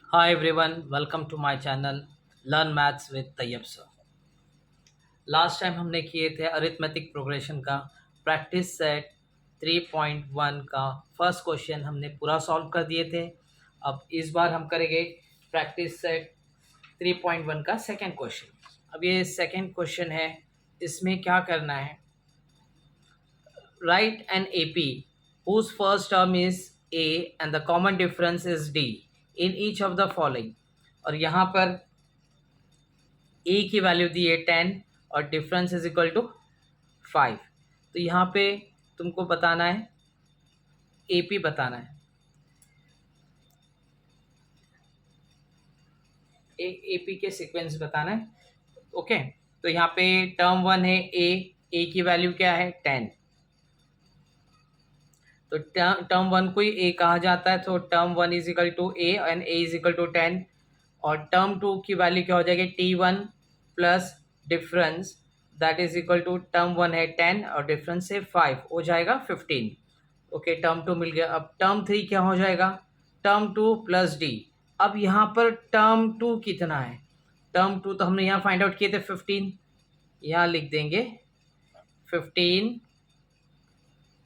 Hi everyone, welcome to my channel Learn Maths with Tayyab sir. Last time हमने किए थे arithmetic progression का practice set 3.1 का first question हमने पूरा सॉल्व कर दिए थे। अब इस बार हम करेंगे प्रैक्टिस सेट 3.1 का सेकंड क्वेश्चन। अब ये सेकंड क्वेश्चन है, इसमें क्या करना है, write an AP whose first term is A and the common difference is D in each of the following। और यहाँ पर ए की वैल्यू दी है 10 और डिफरेंस इज इक्वल टू 5। तो यहाँ पे तुमको बताना है, एपी बताना है, एपी के सीक्वेंस बताना है। ओके, तो यहाँ पे टर्म वन है ए की वैल्यू क्या है 10। तो टर्म वन को ही ए कहा जाता है, तो term one is equal to A and A is equal to 10। और टर्म टू की वैल्यू क्या हो जाएगी T1 plus difference that is equal to term one है 10 और डिफरेंस है 5, हो जाएगा 15। ओके, टर्म टू मिल गया। अब टर्म थ्री क्या हो जाएगा, टर्म टू प्लस डी। अब यहाँ पर टर्म टू कितना है, टर्म टू तो हमने यहाँ फाइंड आउट किए थे 15, यहाँ लिख देंगे 15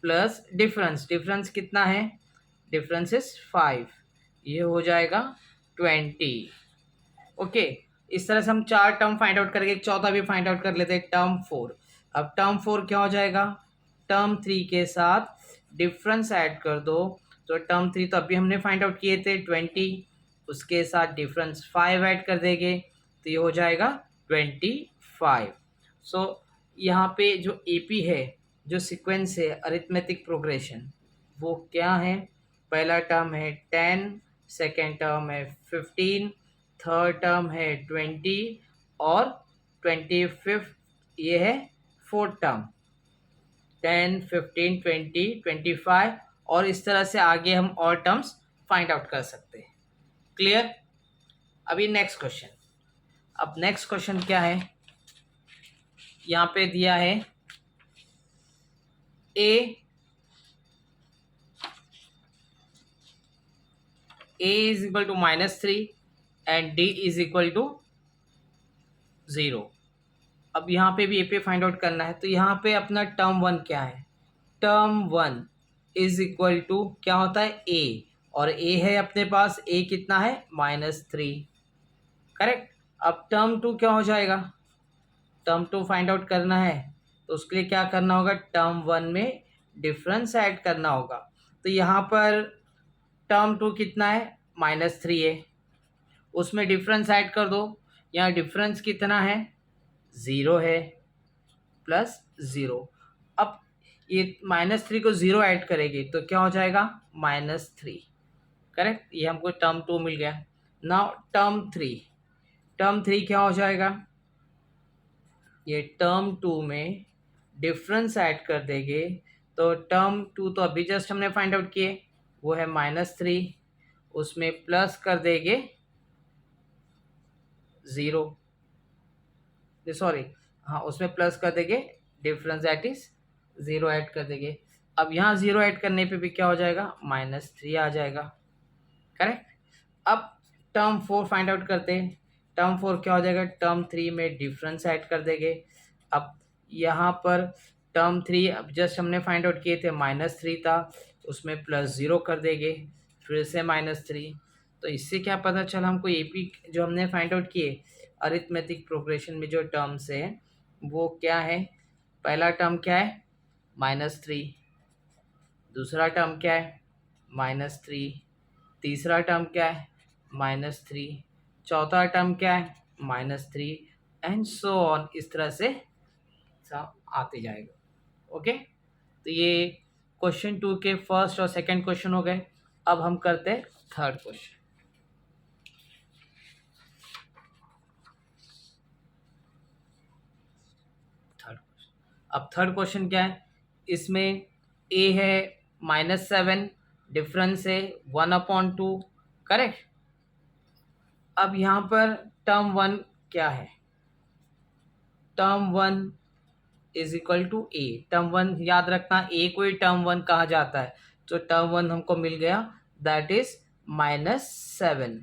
प्लस डिफरेंस, डिफरेंस कितना है, डिफरेंस इज 5, ये हो जाएगा 20। ओके, इस तरह से हम चार टर्म फाइंड आउट करेंगे, एक चौथा भी फाइंड आउट कर लेते हैं, टर्म फोर। अब टर्म फोर क्या हो जाएगा, टर्म थ्री के साथ डिफरेंस ऐड कर दो, तो टर्म थ्री तो अभी हमने फाइंड आउट किए थे 20, उसके साथ डिफरेंस 5 ऐड कर देंगे तो ये हो जाएगा 25। सो यहाँ पे जो एपी है, जो सीक्वेंस है अरिथमेटिक प्रोग्रेशन, वो क्या है, पहला टर्म है 10, सेकेंड टर्म है 15, थर्ड टर्म है 20 और 25 ये है फोर्थ टर्म 10, 15, 20, 25, और इस तरह से आगे हम और टर्म्स फाइंड आउट कर सकते हैं। क्लियर। अभी नेक्स्ट क्वेश्चन। अब नेक्स्ट क्वेश्चन क्या है, यहाँ पे दिया है A is equal to -3 and D is equal to 0। अब यहाँ पे भी ए पे फाइंड आउट करना है, तो यहाँ पे अपना टर्म वन क्या है, term one is equal to क्या होता है ए, और ए है अपने पास, ए कितना है -3, करेक्ट। अब टर्म टू क्या हो जाएगा, टर्म टू फाइंड आउट करना है तो उसके लिए क्या करना होगा, टर्म वन में डिफरेंस ऐड करना होगा। तो यहाँ पर टर्म टू कितना है -3 है, उसमें डिफरेंस ऐड कर दो, यहाँ डिफरेंस कितना है 0 है प्लस 0। अब ये -3 को 0 ऐड करेगी तो क्या हो जाएगा -3, करेक्ट। ये हमको टर्म टू मिल गया। Now term three, term three क्या हो जाएगा, ये टर्म टू में डिफरेंस ऐड कर देंगे, तो टर्म टू तो अभी जस्ट हमने फाइंड आउट किए, वो है -3, उसमें प्लस कर देंगे 0, सॉरी हाँ, उसमें प्लस कर देंगे डिफरेंस दैट इज 0 ऐड कर देंगे। अब यहाँ 0 ऐड करने पे भी क्या हो जाएगा -3 आ जाएगा, करेक्ट। अब टर्म फोर फाइंड आउट करते हैं, टर्म फोर क्या हो जाएगा, टर्म थ्री में डिफरेंस ऐड कर देंगे। अब यहाँ पर टर्म थ्री अब जस्ट हमने फाइंड आउट किए थे -3 था, उसमें +0 कर देंगे, फिर से -3। तो इससे क्या पता चला हमको एपी जो हमने फाइंड आउट किए अरिथमेटिक प्रोग्रेशन में जो टर्म्स है वो क्या है, पहला टर्म क्या है -3, दूसरा टर्म क्या है -3, तीसरा टर्म क्या है -3, चौथा टर्म क्या है -3, एंड सो ऑन, इस तरह से सब आते जाएगा। ओके, तो ये क्वेश्चन टू के फर्स्ट और सेकंड क्वेश्चन हो गए। अब हम करते हैं थर्ड क्वेश्चन। अब थर्ड क्वेश्चन क्या है, इसमें ए है -7, डिफरेंस है 1/2, करेक्ट। अब यहाँ पर टर्म वन क्या है, term one is equal to A, term one याद रखना ए को ही टर्म वन कहा जाता है, तो टर्म वन हमको मिल गया दैट इज -7।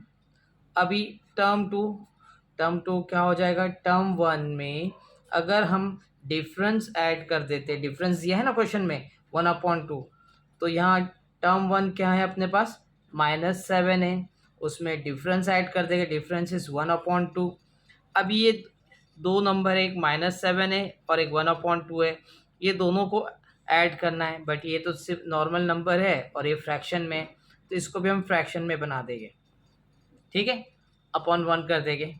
अभी टर्म टू क्या हो जाएगा, टर्म वन में अगर हम डिफरेंस ऐड कर देते, डिफरेंस दिया है ना क्वेश्चन में 1/2, तो यहाँ टर्म वन क्या है अपने पास, -7 है, उसमें डिफरेंस ऐड कर देंगे, डिफरेंस इज 1/2। अब ये दो नंबर है, एक -7 है और एक 1/2 है, ये दोनों को ऐड करना है, बट ये तो सिर्फ नॉर्मल नंबर है और ये फ्रैक्शन में, तो इसको भी हम फ्रैक्शन में बना देंगे, ठीक है, अपॉन 1 कर देंगे।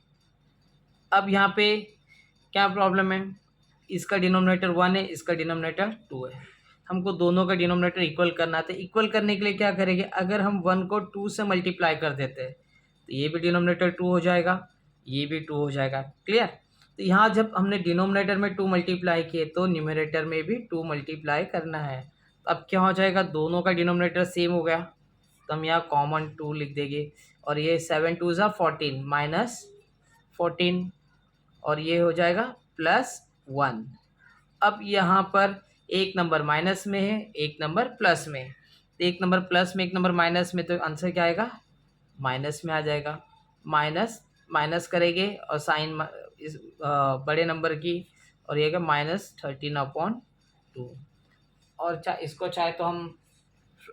अब यहाँ पे क्या प्रॉब्लम है, इसका डिनोमिनेटर 1 है, इसका डिनोमिनेटर 2 है, हमको दोनों का डिनोमिनेटर इक्वल करना था। इक्वल करने के लिए क्या करेंगे, अगर हम 1 को 2 से मल्टीप्लाई कर देते हैं तो ये भी डिनोमिनेटर 2 हो जाएगा, ये भी 2 हो जाएगा, क्लियर। तो यहाँ जब हमने डिनोमिनेटर में 2 मल्टीप्लाई किए तो न्यूमरेटर में भी 2 मल्टीप्लाई करना है। तो अब क्या हो जाएगा, दोनों का डिनोमिनेटर सेम हो गया, तो हम यहाँ कॉमन 2 लिख देंगे, और ये 7 2 ज़ा 14 -14, और ये हो जाएगा +1। अब यहाँ पर एक नंबर माइनस में है, एक नंबर प्लस में है, तो एक नंबर प्लस में एक नंबर माइनस में, तो आंसर क्या आएगा, माइनस में आ जाएगा। माइनस माइनस करेंगे और साइन इस बड़े नंबर की, और ये -13/2, और इसको चाहे तो हम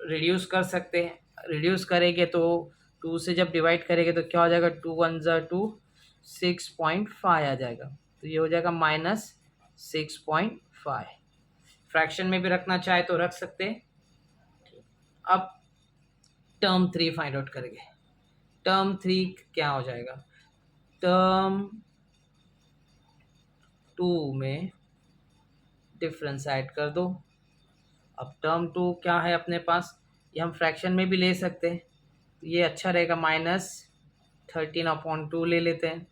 रिड्यूस कर सकते हैं, रिड्यूस करेंगे तो 2 से जब डिवाइड करेंगे तो क्या हो जाएगा, 2 1 ज़ा 2, 6.5 आ जाएगा, तो ये हो जाएगा -6.5। फ्रैक्शन में भी रखना चाहे तो रख सकते हैं। अब टर्म 3 फाइंड आउट करेंगे। टर्म 3 क्या हो जाएगा, टर्म 2 में डिफरेंस ऐड कर दो। अब टर्म 2 क्या है अपने पास, ये हम फ्रैक्शन में भी ले सकते हैं, तो ये अच्छा रहेगा, -13/2 ले लेते हैं,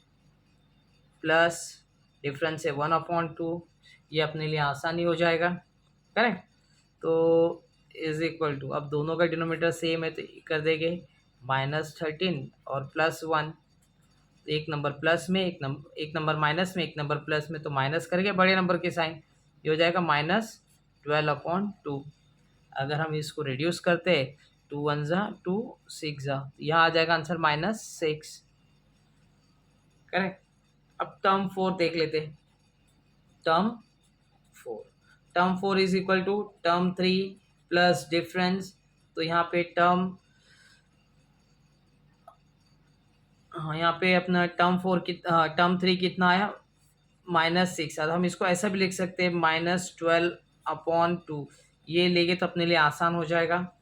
प्लस डिफरेंस है 1/2, ये अपने लिए आसानी हो जाएगा, करेक्ट। तो इज इक्वल टू, अब दोनों का डिनोमीटर सेम है तो कर देंगे -13 और +1, एक नंबर प्लस में एक नंबर माइनस में एक नंबर प्लस में, तो माइनस करके बड़े नंबर के साइन, ये हो जाएगा -12/2। अगर हम इसको रिड्यूस करते, 2 1 ज़ा 2, 6 ज़ा, यहाँ आ जाएगा आंसर -6, करेक्ट। अब टर्म 4 देख लेते, term 4, term 4 is equal to term 3 plus difference, तो यहाँ पे टर्म, हाँ यहाँ पे अपना टर्म 3 कितना आया, -6। अब हम इसको ऐसा भी लिख सकते हैं, -12/2, ये लेंगे तो अपने लिए आसान हो जाएगा,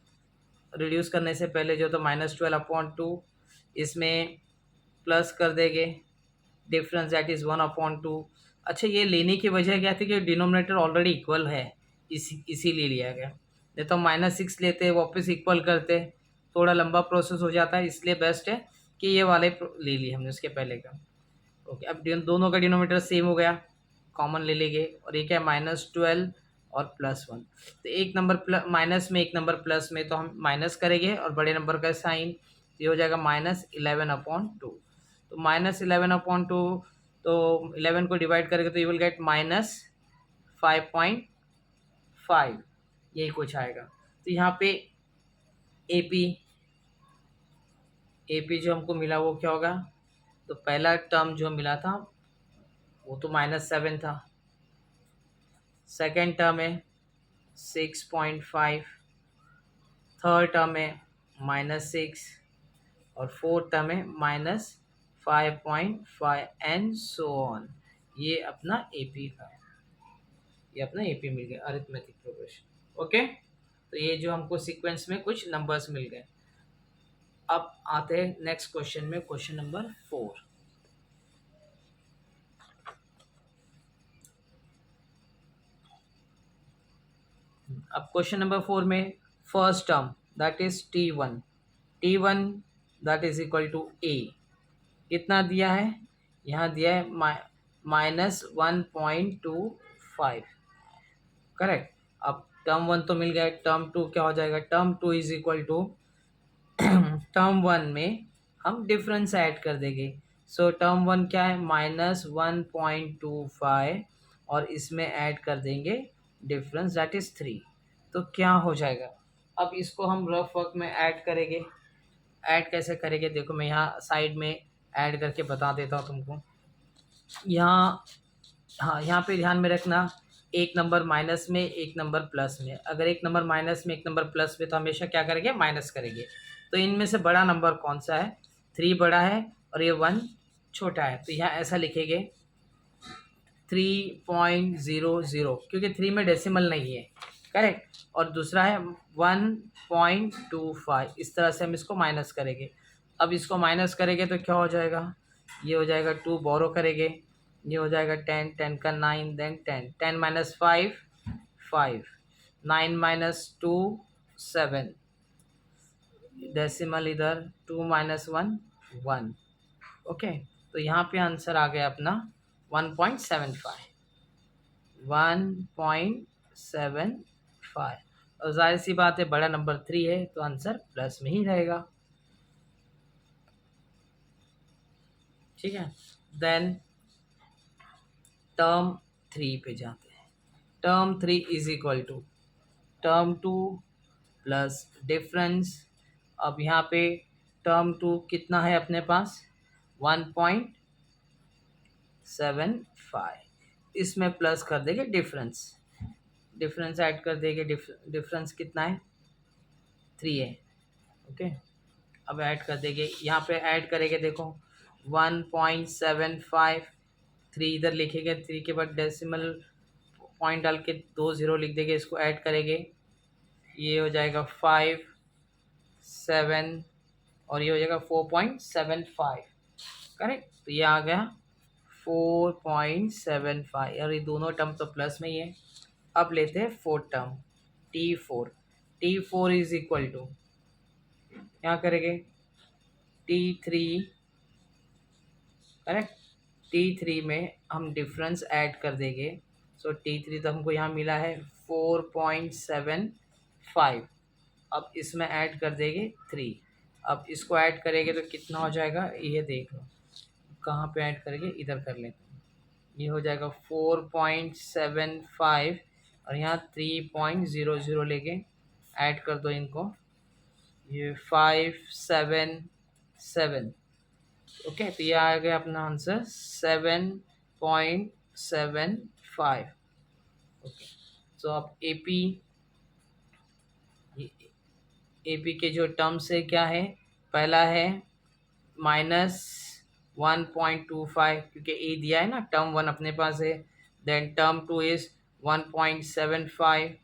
रिड्यूस करने से पहले जो तो -12/2, इसमें प्लस कर देंगे, डिफरेंस दैट इज़ 1/2। अच्छा, ये लेने की वजह क्या थी कि डिनोमिनेटर ऑलरेडी इक्वल है, इसीलिए लिया गया, नहीं तो -6 लेते वापस इक्वल करते, थोड़ा लंबा प्रोसेस हो जाता है, इसलिए बेस्ट है कि ये वाले ले लिए हमने उसके पहले का। ओके, अब दोनों का डिनोमीटर सेम हो गया, कॉमन ले लेंगे, और ये क्या है, -12 और +1, तो एक नंबर माइनस में एक नंबर प्लस में, तो हम माइनस करेंगे और बड़े नंबर का साइन, तो ये हो जाएगा -11/2, तो -11/2, तो 11 को डिवाइड करेंगे तो यू विल गेट -5.5, यही कुछ आएगा। तो यहाँ पे AP जो हमको मिला वो क्या होगा, तो पहला टर्म जो मिला था वो तो -7 था, सेकेंड टर्म है 6.5, थर्ड टर्म है -6, और फोर्थ टर्म है -5.5 एंड सो ऑन। ये अपना AP का है, ये अपना AP मिल गया, अरिथमेटिक प्रोग्रेशन। ओके, तो ये जो हमको सीक्वेंस में कुछ नंबर्स मिल गए। अब आते हैं नेक्स्ट क्वेश्चन में, क्वेश्चन नंबर 4। अब क्वेश्चन नंबर 4 में first term that is T1 that is equal to A, कितना दिया है, यहाँ दिया है -1.25, करेक्ट। अब टर्म 1 तो मिल गया, टर्म 2 क्या हो जाएगा, term 2 is equal to term 1 में हम डिफरेंस ऐड कर देंगे, सो टर्म 1 क्या है, -1.25, और इसमें ऐड कर देंगे डिफरेंस दैट इज़ 3, तो क्या हो जाएगा। अब इसको हम रफ वर्क में ऐड करेंगे, ऐड कैसे करेंगे देखो, मैं यहाँ साइड में ऐड करके बता देता हूँ तुमको। यहाँ, हाँ यहाँ पे ध्यान में रखना, एक नंबर माइनस में एक नंबर प्लस में। अगर एक नंबर माइनस में एक नंबर प्लस में तो हमेशा क्या करेंगे, माइनस करेंगे। तो इनमें से बड़ा नंबर कौन सा है, 3 बड़ा है और ये 1 छोटा है। तो यहाँ ऐसा लिखेंगे 3.00, क्योंकि 3 में डेसिमल नहीं है, करेक्ट। और दूसरा है 1.25, इस तरह से हम इसको माइनस करेंगे। अब इसको माइनस करेंगे तो क्या हो जाएगा, ये हो जाएगा 2 बोरो करेंगे, ये हो जाएगा 10, 10 का 9, देन 10, 10 माइनस 5, 5, 9 माइनस 2, 7, डेसिमल इधर 2 माइनस 1, 1। ओके, तो यहाँ पे आंसर आ गया अपना 1.75, 1.75। और जाहिर सी बात है बड़ा नंबर 3 है तो आंसर प्लस में ही रहेगा, ठीक है। देन टर्म 3 पे जाते हैं। Term 3 is equal to term 2 plus difference. अब यहाँ पे टर्म 2 कितना है अपने पास, 1.75, इसमें प्लस कर देंगे डिफरेंस, डिफरेंस ऐड कर देंगे। डिफरेंस कितना है, 3 है, ओके। अब ऐड कर देंगे, यहाँ पे ऐड करेंगे देखो 1.75, 3 इधर लिखेंगे, 3 के बाद डेसिमल पॉइंट डाल के 2 0 लिख देंगे, इसको ऐड करेंगे, ये हो जाएगा 5, 7 और ये हो जाएगा 4.75, करेक्ट। तो ये आ गया 4.75 और ये दोनों टर्म तो प्लस में ही है। अब लेते हैं fourth term T4। T4 is equal to, क्या करेंगे, T3, करेक्ट। T3 में हम डिफरेंस ऐड कर देंगे। सो T3 तो हमको यहाँ मिला है 4.75, अब इसमें ऐड कर देंगे 3। अब इसको ऐड करेंगे तो कितना हो जाएगा, ये देख लो कहाँ पे ऐड करेंगे, इधर कर लेते हैं। ये हो जाएगा 4.75 और यहाँ 3.00 लेके ऐड कर दो इनको, ये 5, 7, 7, ओके। तो ये आ गया अपना आंसर 7.75, ओके। सो अब एपी के जो टर्म्स है क्या है, पहला है -1.25, क्योंकि ए दिया है ना, टर्म 1 अपने पास है। Then term 2 is 1.75,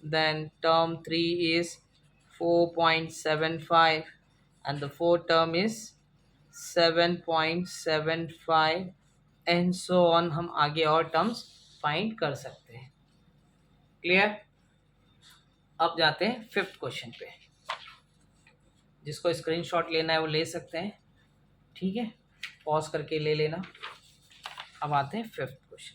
then term 3 is 4.75 and the fourth term is 7.75 and so on। हम आगे और टर्म्स फाइंड कर सकते हैं, क्लियर। अब जाते हैं फिफ्थ क्वेश्चन पे, जिसको स्क्रीनशॉट लेना है वो ले सकते हैं, ठीक है, पॉज करके ले लेना। अब आते हैं फिफ्थ क्वेश्चन।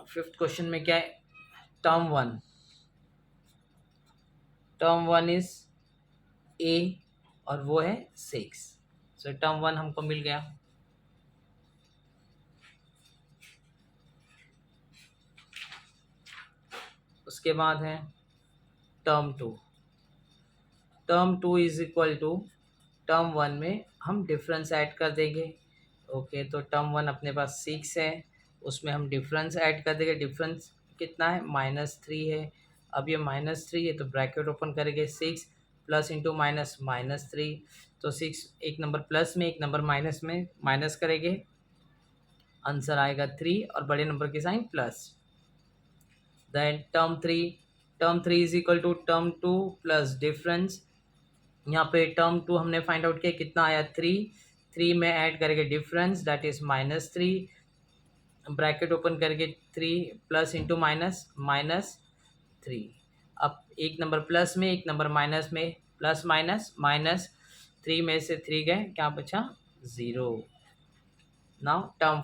फिफ्थ क्वेश्चन में क्या है, टर्म 1 इज ए और वो है 6। सो टर्म 1 हमको मिल गया। उसके बाद है term 2। Term 2 is equal to term 1 में हम डिफरेंस ऐड कर देंगे, ओके। तो टर्म 1 अपने पास 6 है, उसमें हम डिफरेंस ऐड कर देंगे। डिफरेंस कितना है, -3 है। अब ये -3 है तो ब्रैकेट ओपन करेंगे, 6 प्लस इंटू माइनस -3, तो 6 एक नंबर प्लस में एक नंबर माइनस में माइनस करेंगे, आंसर आएगा 3 और बड़े नंबर की sign plus. Then term 3 is equal to term 2 plus difference. यहाँ पे टर्म 2 हमने फाइंड आउट किया, कितना आया 3 में ऐड करेंगे difference, that is -3, bracket open करके 3 प्लस इंटू -3। अब एक नंबर प्लस में एक नंबर माइनस में, प्लस माइनस 3 में से 3 गए, क्या बचा 0। Now term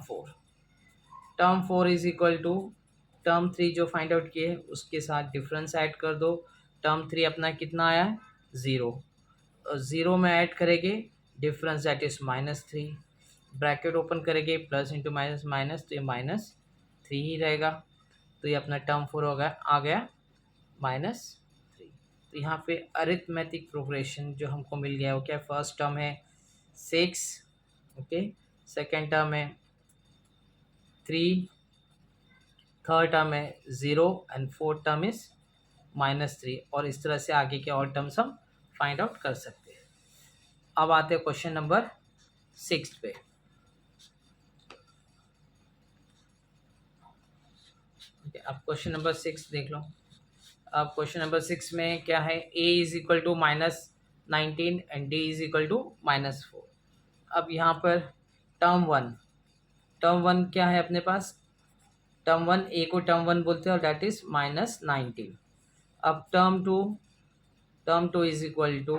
4 is equal to term 3 जो फाइंड आउट किए उसके साथ डिफरेंस ऐड कर दो। टर्म 3 अपना कितना आया है 0, 0 में ऐड करेंगे difference that is -3, bracket open करेंगे प्लस इंटू माइनस माइनस, तो ये -3 ही रहेगा। तो ये अपना टर्म 4 होगा, आ गया -3। तो यहाँ पे अरिथमेटिक प्रोग्रेशन जो हमको मिल गया वो क्या, फर्स्ट टर्म है 6, ओके, सेकेंड टर्म है 3, थर्ड टर्म है 0 एंड फोर्थ टर्म इज -3, और इस तरह से आगे के और टर्म्स हम फाइंड आउट कर सकते हैं। अब आते हैं क्वेश्चन नंबर 6 पे। अब क्वेश्चन नंबर 6 देख लो। अब क्वेश्चन नंबर 6 में क्या है, a is equal to -19 and d is equal to -4। अब यहाँ पर टर्म वन क्या है अपने पास, टर्म वन, ए को टर्म वन बोलते हैं और दैट इज -19। अब term two is equal to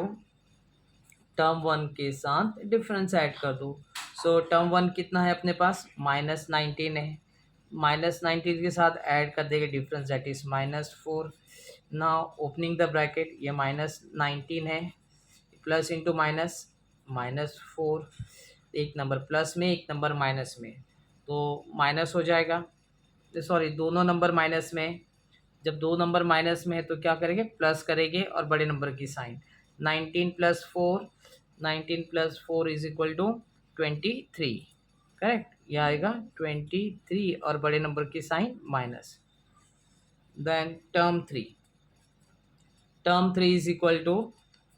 term one के साथ डिफरेंस ऐड कर दो। सो टर्म वन कितना है अपने पास, -19 है, -19 के साथ ऐड कर देंगे difference that is -4। Now opening the bracket, ये -19 है, प्लस इंटू माइनस, -4, एक नंबर प्लस में एक नंबर माइनस में, तो माइनस हो जाएगा, सॉरी दोनों नंबर माइनस में। जब दो नंबर माइनस में है तो क्या करेंगे, प्लस करेंगे और बड़े नंबर की sign, 19 + 4 is equal to 23, correct, यह आएगा 23 और बड़े नंबर की sign minus. Then term three is equal to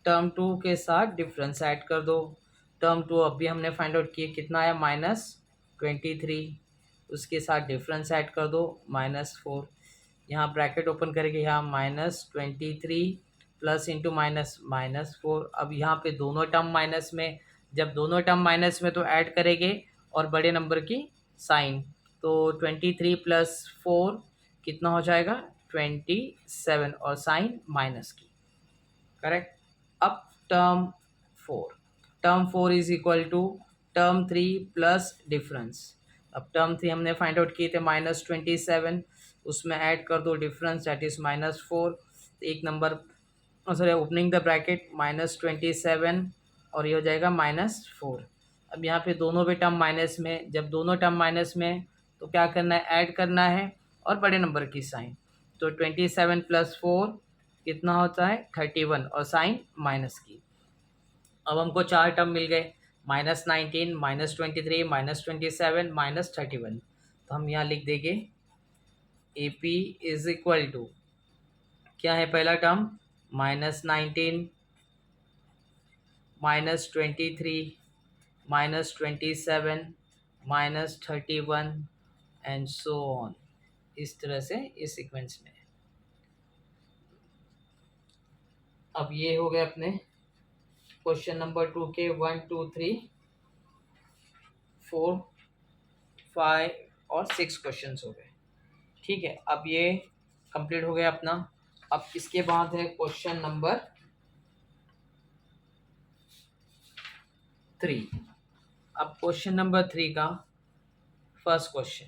term two के साथ डिफरेंस ऐड कर दो। टर्म टू अभी हमने फाइंड आउट किया, कितना आया, -23, उसके साथ डिफरेंस ऐड कर दो -4। यहाँ ब्रैकेट ओपन करेंगे, यहाँ -23 प्लस इंटू माइनस -4। अब यहाँ पे दोनों टर्म माइनस में, जब दोनों टर्म माइनस में तो ऐड करेंगे और बड़े नंबर की साइन, तो 23 + 4 कितना हो जाएगा, 27 और साइन माइनस की, करेक्ट। अब term four is equal to term three plus difference. अब टर्म थ्री हमने फाइंड आउट किए थे -27, उसमें ऐड कर दो डिफरेंस दैट इज -4, एक number, sorry opening the bracket, -27 और ये हो जाएगा -4। अब यहाँ पे दोनों भी टर्म माइनस में, जब दोनों टर्म माइनस में तो क्या करना है, ऐड करना है और बड़े नंबर की साइन, तो 27 + 4 कितना होता है, 31 और साइन माइनस की। अब हमको चार टर्म मिल गए, -19, -23, -27, -31। तो हम यहाँ लिख देंगे A P is equal to, क्या है पहला टर्म, -19, -23, -27, -31 एंड सो ऑन, इस तरह से इस सीक्वेंस में। अब ये हो गए अपने क्वेश्चन नंबर 2 के 1, 2, 3, 4, 5 और 6 क्वेश्चंस हो गए, ठीक है। अब ये कंप्लीट हो गया अपना। अब इसके बाद है क्वेश्चन नंबर 3। अब क्वेश्चन नंबर 3 का फर्स्ट क्वेश्चन,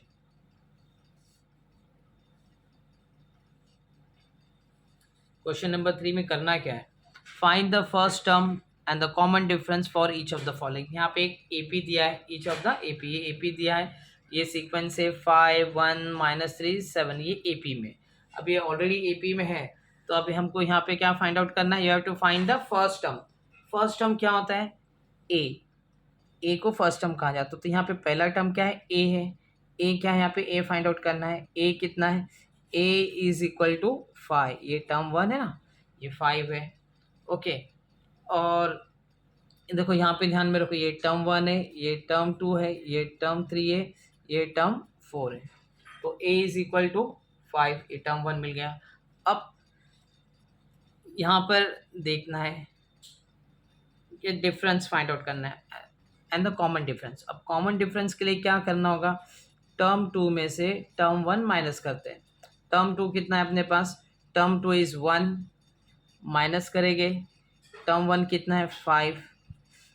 क्वेश्चन नंबर 3 में करना क्या है, find the first term and the common difference for each of the following. यहाँ पे एक एपी दिया है, ईच ऑफ द एपी, ये एपी दिया है, ये सीक्वेंस है 5, 1, -3, 7, ये एपी में। अब ये ऑलरेडी एपी में है, तो अभी हमको यहाँ पे क्या फाइंड आउट करना है, you have to find the first term. First term क्या होता है, ए को फर्स्ट टर्म कहा जाता है। तो यहाँ पे पहला टर्म क्या है, ए है, ए क्या है यहाँ पे, ए फाइंड आउट करना है। ए कितना है, ए इज इक्वल टू 5, ये टर्म 1 है ना, ये 5 है, ओके। और देखो यहाँ पे ध्यान में रखो, ये टर्म 1 है, ये टर्म 2 है, ये टर्म 3 है, ये टर्म 4 है। तो ए इज इक्वल टू 5, ये टर्म 1 मिल गया। अब यहाँ पर देखना है कि डिफरेंस फाइंड आउट करना है एंड द कॉमन डिफरेंस। अब कॉमन डिफरेंस के लिए क्या करना होगा, टर्म 2 में से टर्म 1 माइनस करते हैं। टर्म 2 कितना है अपने पास, टर्म 2 इज़ 1, माइनस करेंगे, टर्म 1 कितना है 5,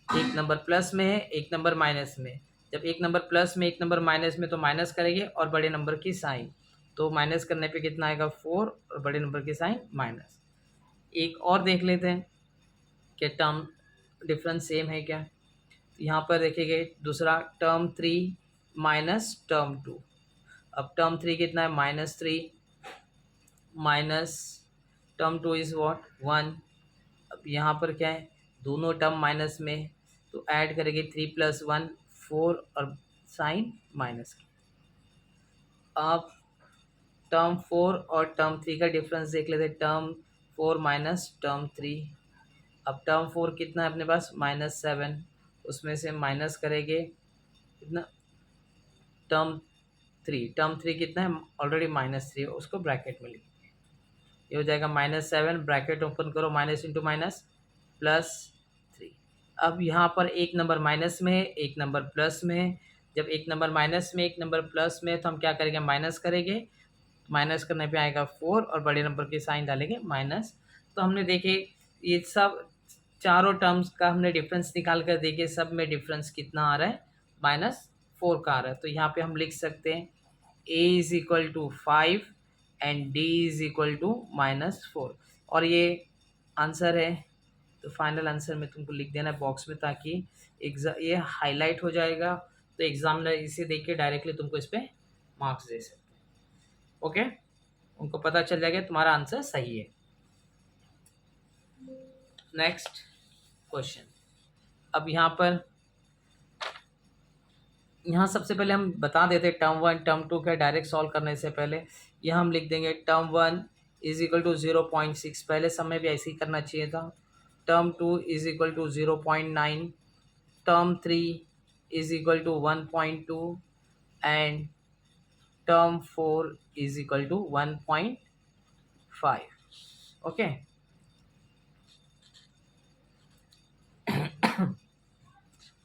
एक नंबर प्लस में है एक नंबर माइनस में। जब एक नंबर प्लस में एक नंबर माइनस में तो माइनस करेंगे और बड़े नंबर की साइन, तो माइनस करने पे कितना आएगा 4 और बड़े नंबर की साइन माइनस। एक और देख लेते हैं कि टर्म डिफरेंस सेम है क्या। यहाँ पर देखिए दूसरा टर्म 3 माइनस टर्म 2। अब टर्म 3 कितना है, -3 माइनस टर्म 2 इज़ व्हाट 1। अब यहाँ पर क्या है, दोनों टर्म माइनस में, तो ऐड करेंगे 3 + 1 4 और साइन माइनस। अब टर्म 4 और टर्म 3 का डिफरेंस देख लेते हैं, टर्म 4 माइनस टर्म 3। अब टर्म 4 कितना है अपने पास, -7, उसमें से माइनस करेंगे कितना, टर्म 3 कितना है, ऑलरेडी -3, उसको ब्रैकेट में लिखेंगे। ये हो जाएगा -7, ब्रैकेट ओपन करो, माइनस इंटू माइनस +3। अब यहाँ पर एक नंबर माइनस में है, एक नंबर प्लस में है। जब एक नंबर माइनस में, एक नंबर प्लस में, तो हम क्या करेंगे, माइनस करेंगे। माइनस करने पे आएगा 4 और बड़े नंबर के साइन डालेंगे माइनस। तो हमने देखे ये सब चारों टर्म्स का हमने डिफरेंस निकाल कर देखे, सब में डिफरेंस कितना आ रहा है, -4 का आ रहा है। तो यहाँ पे हम लिख सकते हैं a = 5 एंड d = -4, और ये आंसर है। तो फाइनल आंसर में तुमको लिख देना है बॉक्स में, ताकि ये हाईलाइट हो जाएगा, तो एग्जामिनर इसे देख के डायरेक्टली तुमको इस पर मार्क्स दे सकते हैं। ओके, उनको पता चल जाएगा तुम्हारा आंसर सही है। Next question. अब यहाँ सबसे पहले हम बता देते हैं टर्म 1 टर्म 2 का, डायरेक्ट सॉल्व करने से पहले यहाँ हम लिख देंगे टर्म 1 = 0.6, पहले समय भी ऐसे ही करना चाहिए था। Term 2 = 0.9, term 3 = 1.2 and term 4 = 1.5। Okay,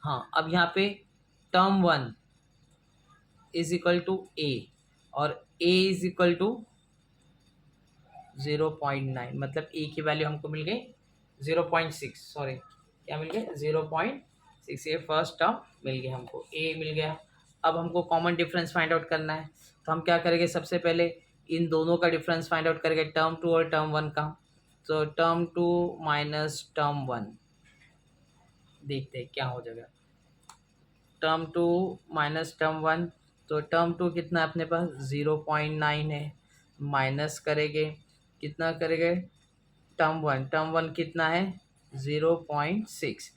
हाँ, अब यहाँ पे टर्म 1 = a और a = 0.9, मतलब a की वैल्यू हमको मिल गई 0.6, सॉरी क्या मिल गया 0.6, ये फर्स्ट टर्म मिल गया हमको, a मिल गया। अब हमको कॉमन डिफरेंस फाइंड आउट करना है, तो हम क्या करेंगे, सबसे पहले इन दोनों का डिफरेंस फाइंड आउट करेंगे, टर्म 2 और टर्म 1 का। तो टर्म 2 माइनस टर्म 1, देखते हैं क्या हो जाएगा। टर्म 2 माइनस टर्म 1, तो टर्म 2 कितना अपने पास 0.9 है, माइनस करेंगे कितना करेंगे, टर्म 1 कितना है 0.6।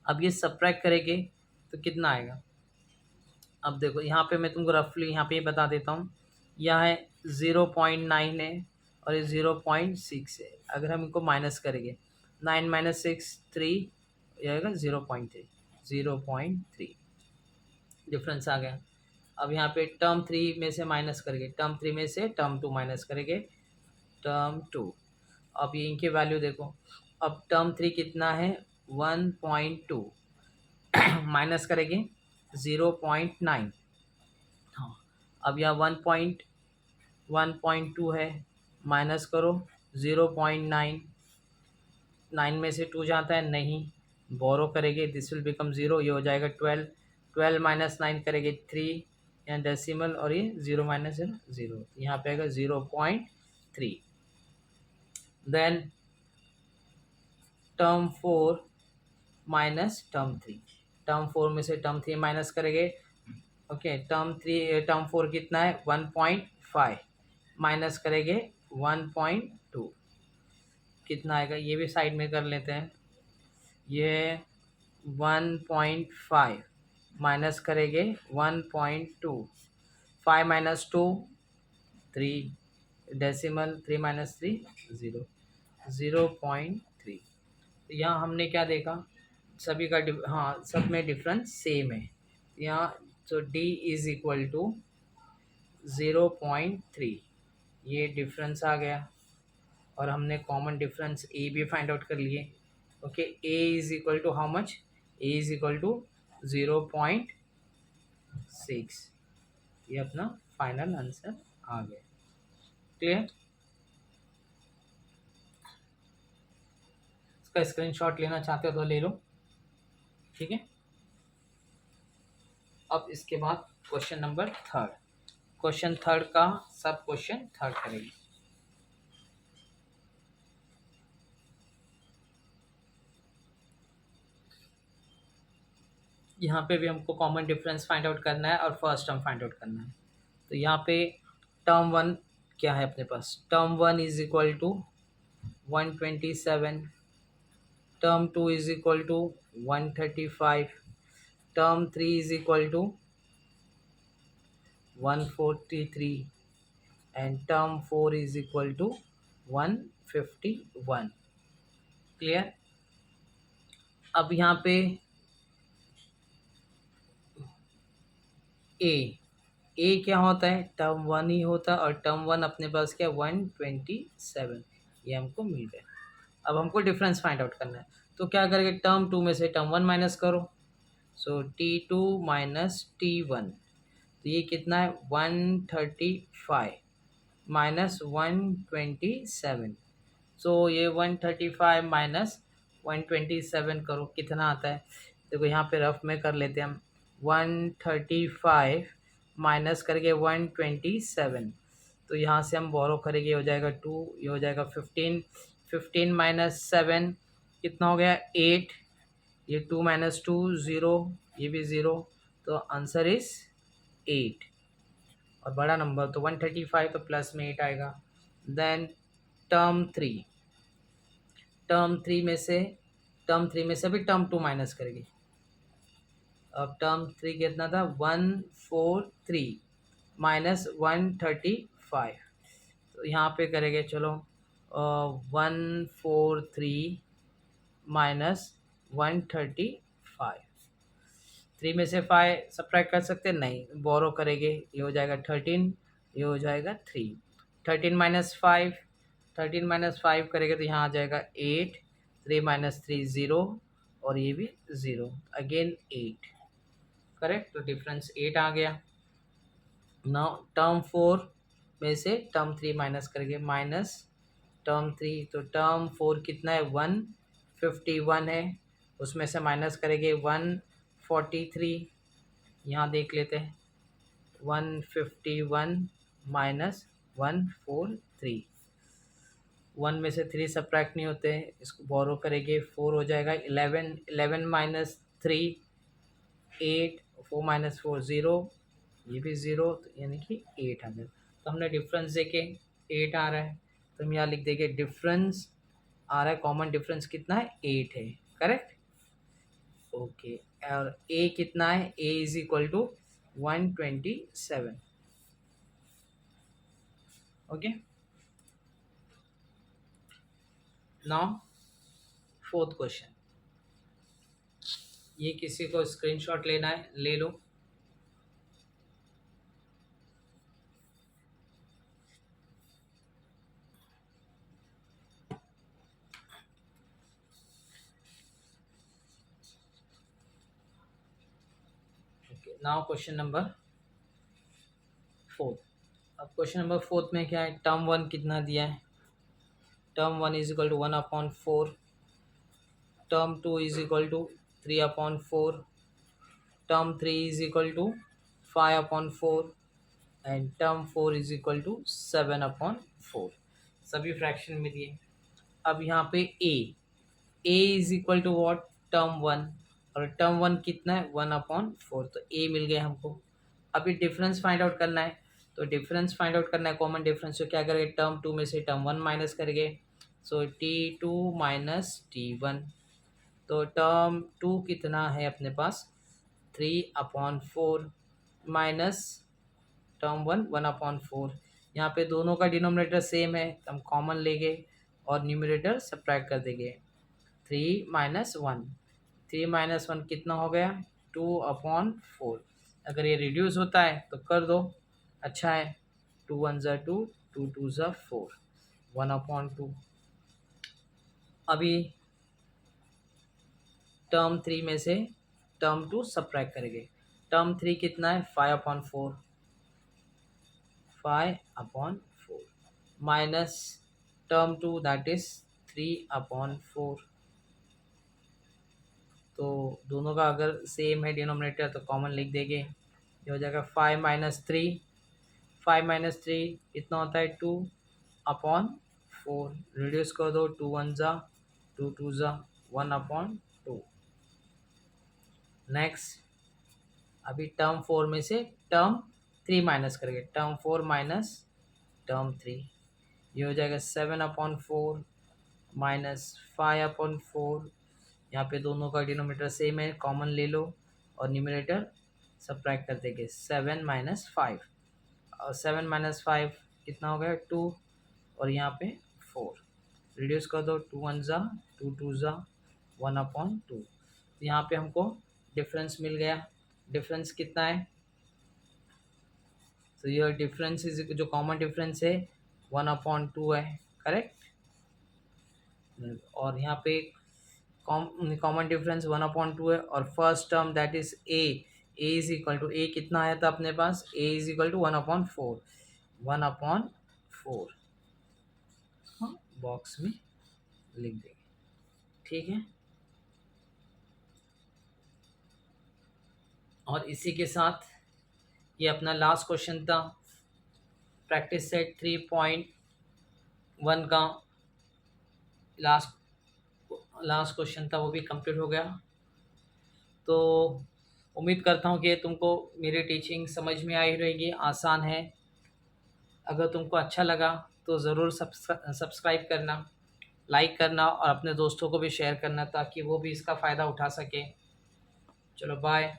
अब ये सब्ट्रैक्ट करेंगे तो कितना आएगा। अब देखो यहाँ पे मैं तुमको रफली यहाँ पे बता देता हूँ, यहाँ है 0.9 है और ये 0.6 है। अगर हम इनको माइनस करेंगे 9 - 6 3, ये आएगा 0.3 डिफरेंस आ गया। अब यहाँ पे टर्म 3 में से माइनस करेंगे, टर्म 3 में से टर्म 2 माइनस करेंगे, टर्म 2। अब ये इनकी वैल्यू देखो, अब टर्म 3 कितना है 1.2, माइनस करेंगे 0.9। हाँ, अब यहाँ 1.2 है, माइनस करो 0.9, 9 में से 2 जाता है नहीं, बोरो करेंगे दिस विल बिकम 0, ये हो जाएगा 12, 12 - 9 करेंगे 3, यहाँ डेसिमल और ये 0 - 0 0, यहाँ पे आएगा 0.3। Then term 4 minus term 3, term 4 में से टर्म 3 माइनस करेंगे। ओके, टर्म 4 कितना है 1.5, माइनस करेंगे 1.2, कितना आएगा, ये भी साइड में कर लेते हैं। ये 1.5 माइनस करेंगे 1.2, 5 - 2 3, डेसिमल 3 - 3 0, 0.3। तो यहाँ हमने क्या देखा, सभी का हाँ सब में डिफरेंस सेम है यहाँ। तो d = 0.3, ये डिफरेंस आ गया, और हमने कॉमन डिफरेंस a भी फाइंड आउट कर लिए। Okay, a = how much, a = 0.6, ये अपना फाइनल आंसर आ गया। क्लियर, इसका स्क्रीनशॉट लेना चाहते हो तो ले लो, ठीक है। अब इसके बाद क्वेश्चन नंबर 3, क्वेश्चन 3 का सब क्वेश्चन 3 करेंगे। यहाँ पे भी हमको कॉमन डिफरेंस फाइंड आउट करना है और फर्स्ट टर्म फाइंड आउट करना है। तो यहाँ पे टर्म वन क्या है अपने पास, term one is equal to 127, term two is equal to 135, term three is equal to 143 and term four is equal to 151। Clear. अब यहाँ पे ए क्या होता है, टर्म वन ही होता है, और टर्म वन अपने पास क्या 127, ये हमको मिल गया। अब हमको डिफरेंस फाइंड आउट करना है, तो क्या करेंगे, टर्म टू में से टर्म वन माइनस करो, सो T2 माइनस T1, तो ये कितना है 135 माइनस 127, सो ये 135 माइनस 127 करो, कितना आता है, देखो यहाँ पे रफ में कर लेते हैं हम, 135 माइनस करके 127, तो यहाँ से हम बोरो करेंगे, हो जाएगा 2, ये हो जाएगा 15, 15 माइनस 7 कितना हो गया 8, ये 2 माइनस 2 0, ये भी 0, तो आंसर इज 8, और बड़ा नंबर तो 135, तो प्लस में 8 आएगा। Then term three, term three में से भी टर्म टू माइनस करेंगे। अब टर्म थ्री कितना था 143 माइनस 135, तो यहाँ पे करेंगे, चलो 143 माइनस 135, थ्री में से 5 सब्ट्रैक्ट कर सकते हैं, नहीं, बोरो करेंगे, ये हो जाएगा 13, ये हो जाएगा 3, 13 माइनस 5, 13 माइनस 5 करेंगे तो यहाँ आ जाएगा 8, 3 माइनस 3 0, और ये भी 0, अगेन 8, करेक्ट, तो डिफरेंस 8 आ गया। नाउ टर्म फोर में से टर्म थ्री माइनस करेंगे, माइनस टर्म थ्री, तो टर्म फोर कितना है 151 है, उसमें से माइनस करेंगे 143, यहाँ देख लेते हैं 151 माइनस 143, 1 में से 3 सब्ट्रैक्ट नहीं होते, इसको बोरो करेंगे, 4 हो जाएगा 11, 11 माइनस 3 8, 4 माइनस 4 0, ये भी 0, तो यानी कि 8 आ गया। तो हमने डिफरेंस देखे 8 आ रहा है, तो हम यहाँ लिख देंगे डिफरेंस आ रहा है, कॉमन डिफरेंस कितना है 8 है, करेक्ट, ओके। और ए कितना है, A is equal to 127, okay. Now fourth question, ये किसी को स्क्रीनशॉट लेना है ले लो। Now question number fourth. अब क्वेश्चन नंबर फोर्थ में क्या है, टर्म वन कितना दिया है, term one is equal to 1/4, term two is equal to 3/4, term three is equal to 5/4 and term four is equal to 7/4, सभी फ्रैक्शन में दिए। अब यहाँ पे ए is equal to what, term one, और टर्म वन कितना है 1/4, तो ए मिल गया हमको। अभी डिफरेंस फाइंड आउट करना है, तो डिफरेंस फाइंड आउट करना है कॉमन डिफरेंस, तो क्या करेंगे, टर्म टू में से टर्म वन माइनस करेंगे, सो T2 माइनस T1, तो टर्म टू कितना है अपने पास 3/4 माइनस टर्म वन 1/4, यहाँ पे दोनों का डिनोमिनेटर सेम है, तो हम कॉमन लेंगे और न्यूमरेटर सब्ट्रैक्ट कर देंगे, 3 माइनस 1, 3 माइनस 1 कितना हो गया 2/4, अगर ये रिड्यूस होता है तो कर दो, अच्छा है, 2 1 ज़ा 2, 2 2 ज़ा 4, 1/2। अभी टर्म थ्री में से टर्म टू सब्ट्रैक्ट करेंगे, टर्म थ्री कितना है 5/4, 5/4 minus term two that is 3/4, तो दोनों का अगर सेम है डिनोमिनेटर तो कॉमन लिख देंगे, ये हो जाएगा 5 माइनस 3, 5 माइनस 3 कितना होता है 2/4, रिड्यूस कर दो, 2 1 ज़ा 2 2 ज़ा 1/2। नेक्स्ट अभी टर्म 4 में से टर्म 3 माइनस करेंगे, टर्म 4 माइनस टर्म 3, ये हो जाएगा 7/4 माइनस 5/4। यहाँ पे दोनों का डिनोमिनेटर सेम है, कॉमन ले लो और न्यूमरेटर सब्ट्रैक्ट कर देंगे, 7 माइनस 5, और 7 माइनस 5 कितना हो गया 2, और यहाँ पे 4, रिड्यूस कर दो, 2 1 ज़ा 2 2 ज़ा 1/2। यहाँ पे हमको डिफरेंस मिल गया, डिफरेंस कितना है, तो ये डिफरेंस इज जो कॉमन डिफरेंस है 1/2 है, करेक्ट। और यहाँ पे कॉमन डिफरेंस 1/2 है, और first term that is A is equal to, A कितना आया था अपने पास, A is equal to 1/4, 1/4 box में लिख देंगे, ठीक है। और इसी के साथ ये अपना लास्ट क्वेश्चन था, प्रैक्टिस सेट 3.1 का लास्ट क्वेश्चन था, वो भी कंप्लीट हो गया। तो उम्मीद करता हूँ कि तुमको मेरी टीचिंग समझ में आई रहेगी, आसान है। अगर तुमको अच्छा लगा तो ज़रूर सब्सक्राइब करना, लाइक करना और अपने दोस्तों को भी शेयर करना ताकि वो भी इसका फ़ायदा उठा सके। चलो बाय।